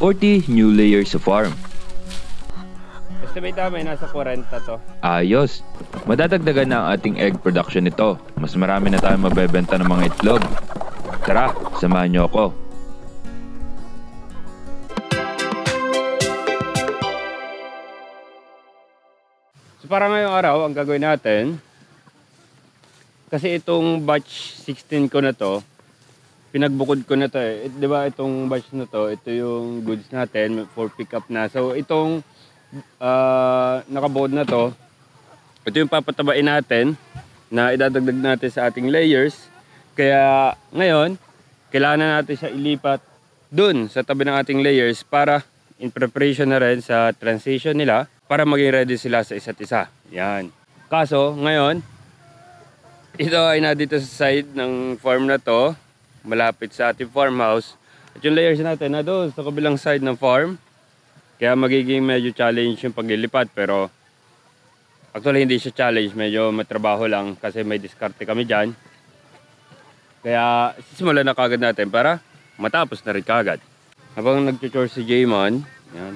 40 new layers sa farm. Estimate namin, nasa 40 to. Ayos! Madadagdagan na ang ating egg production nito. Mas marami na tayong mabebenta ng mga itlog. Tara, samahan niyo ako. So para ngayong araw, ang gagawin natin, kasi itong batch 16 ko na to, pinagbukod ko na to eh. Di ba itong batch na to, ito yung goods natin for pick up na. So itong nakabukod na to, ito yung papatabain natin na idadagdag natin sa ating layers. Kaya ngayon, kailangan na natin siya ilipat dun sa tabi ng ating layers para in preparation na rin sa transition nila para maging ready sila sa isa't isa. Yan. Kaso ngayon, ito ay nandito sa side ng farm na to, malapit sa ating farmhouse. At yung layers natin na doon sa kabilang side ng farm. Kaya magiging medyo challenge yung paglilipat, pero actually hindi siya challenge, medyo matrabaho lang kasi may diskarte kami dyan. Kaya sisimulan na kagad natin para matapos na rin kagad. Habang nag-chore si Jaymon, yan,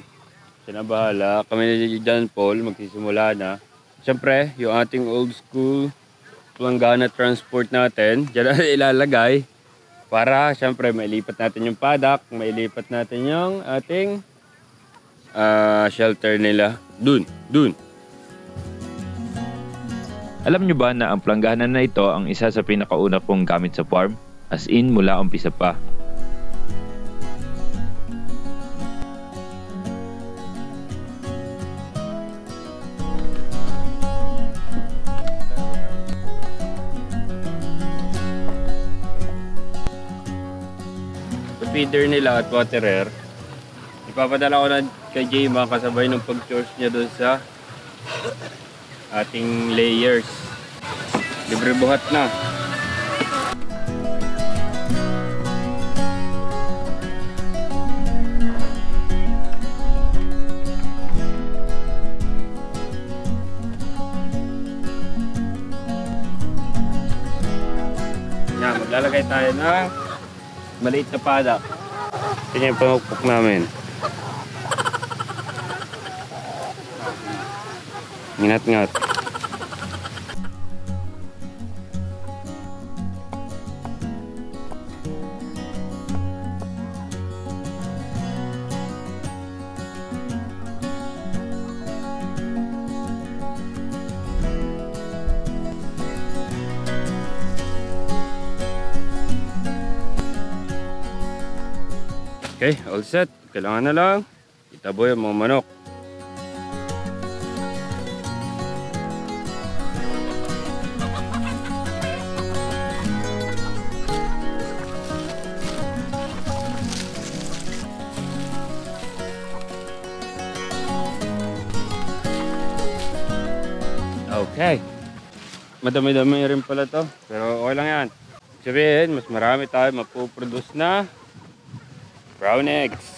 siya na bahala. Kami ni John Paul magsisimula na. Siyempre, yung ating old school planggana transport natin, dyan na ilalagay para siyempre mailipat natin yung paddock, mailipat natin yung ating shelter nila dun. Alam nyo ba na ang planggana na ito ang isa sa pinakauna kong gamit sa farm? As in, mula umpisa pa. Feeder nila at waterer, ipapadala ko na kay Jayma kasabay ng pag-chores niya doon sa ating layers. Libre buhat na. Yan, maglalagay tayo ng maliit na paddock. Ito yung pangukpok namin. Ngat-ngat. Okay, all set. Kailangan na lang itaboy ang mga manok. Okay. Madami-dami rin pala to. Pero okay lang yan. Sabihin, mas marami tayo mapuproduce na brown eggs.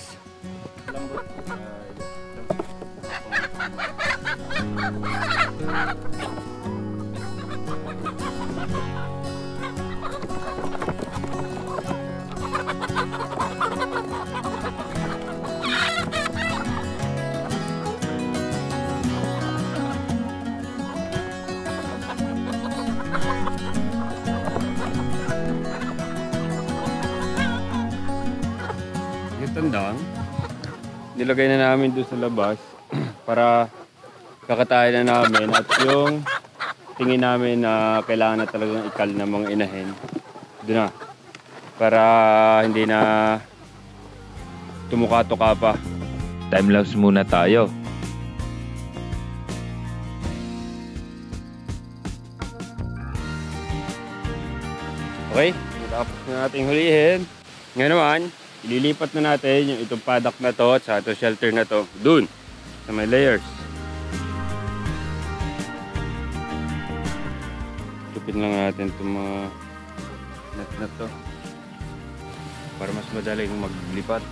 Tandaan, nilagay na namin doon sa labas para kakatayin na namin at yung tingin namin na kailangan na talagang ikal ng mga inahin doon na para hindi na tumuka-tuka pa. Time lapse muna tayo. Okay, tapos na nating hulihin. Ngayon naman, ililipat na natin yung itong paddock na to at sa itong shelter na to dun sa may layers. Tupin lang natin itong mga net na to para mas madaling maglipat.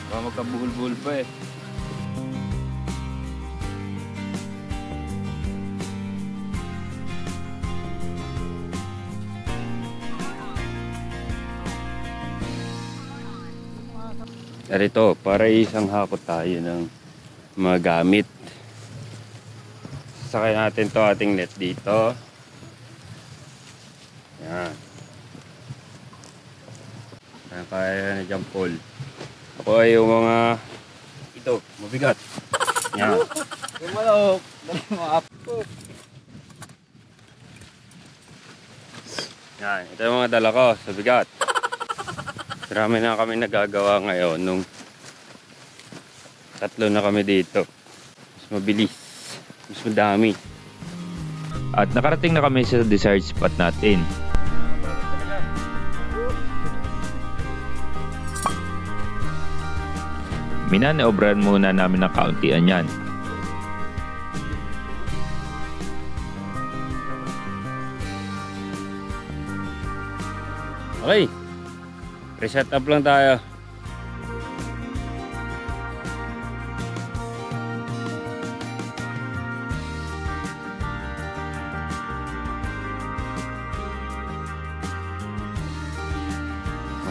Baka magkabuhol-buhol pa eh. Narito, para isang hakot tayo ng mga gamit. Sakay natin to ating net dito. Yan. Kaya na dyan, Paul. Ako ay yung mga ito, mabigat. Yan. Yung malawak, dali mo up. Yan, ito yung mga dala ko sa bigat. Marami na kami nagagawa ngayon nung tatlo na kami dito. Mas mabilis, mas madami. At nakarating na kami sa desired spot natin. Minaneobran muna namin ng kauntian yan. Okay, reset up lang tayo.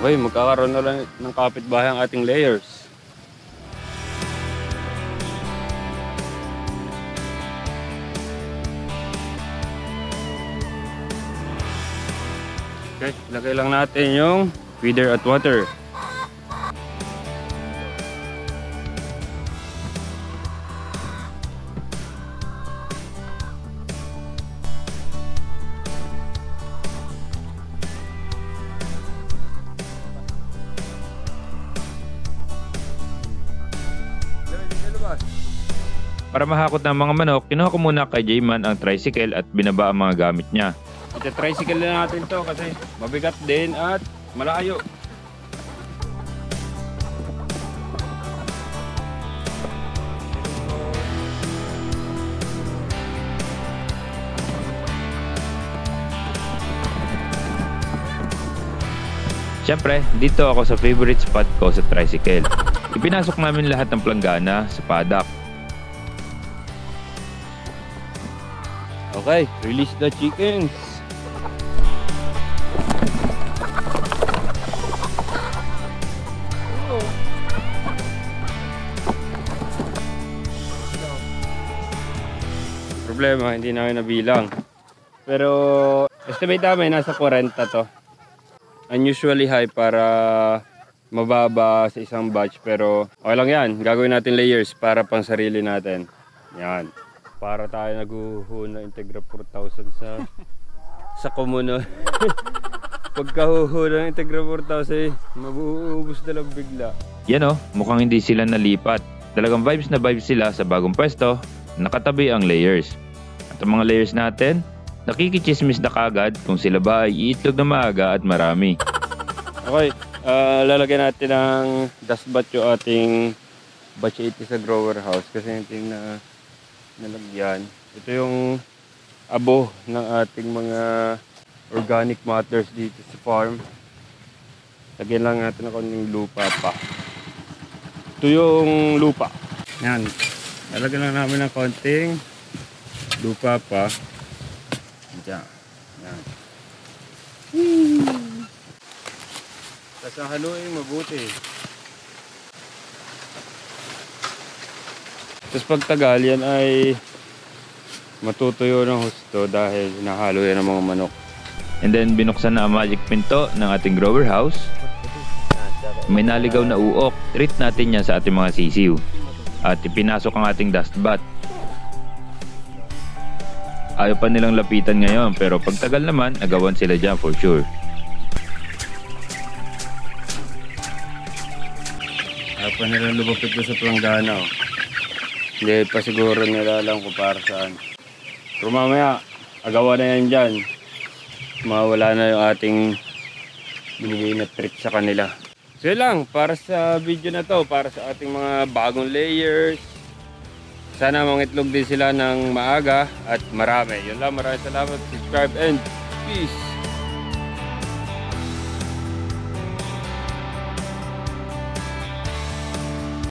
Okay, magkakaroon na lang ng kapitbahay ang ating layers. Okay, lagay lang natin yung feeder at water. Para mahakot ng mga manok, kinuha ko muna kay Jayman ang tricycle at binaba ang mga gamit niya. Ito-tricycle na natin to kasi mabigat din at malayo. Siyempre, dito ako sa favorite spot ko sa tricycle. Ipinasok namin lahat ng planggana sa paddock. Okay, release the chickens. Problema, hindi namin nabilang. Pero estimate namin nasa 40 to. Unusually high para mababa sa isang batch, pero okay lang yan. Gagawin natin layers para pang sarili natin. Yan. Para tayo naghuhu na Integra 4000 sa Komuno. Pagkahuhu ng Integra 4000, mabuubos na lang bigla. Yan o, mukhang hindi sila nalipat. Talagang vibes na vibes sila sa bagong pwesto, nakatabi ang layers. At ang mga layers natin, nakikichismis na kagad kung sila ba ay iitlog na maaga at marami. Okay, lalagyan natin ng dust bath yung ating batch 80 sa grower house kasi yung na nalagyan. Ito yung abo ng ating mga organic matters dito sa farm. Lagyan lang natin ng konting lupa pa. Ito yung lupa. Yan. Lalagyan lang namin ng konting lupa pa. Diyan. Yan. Tapos ang haluin mabuti. Tapos pagtagal yan ay matutuyo ng husto dahil nahalo yan ng mga manok. And then binuksan na ang magic pinto ng ating grower house. May naligaw na uok, treat natin yan sa ating mga sisiw. At ipinasok ang ating dust bath. Ayaw pa nilang lapitan ngayon pero pagtagal naman, agawan sila dyan for sure. Ayaw pa nilang lumapit doon sa planggana. Oh. Hindi pa siguro nila alam kung para saan. Pero mamaya, agawan na yan dyan. Mawala na yung ating binigay na trick sa kanila. So yun lang, para sa video na to, para sa ating mga bagong layers. Sana mangitlog din sila ng maaga at marami. Yun lang, maraming salamat. Subscribe and peace!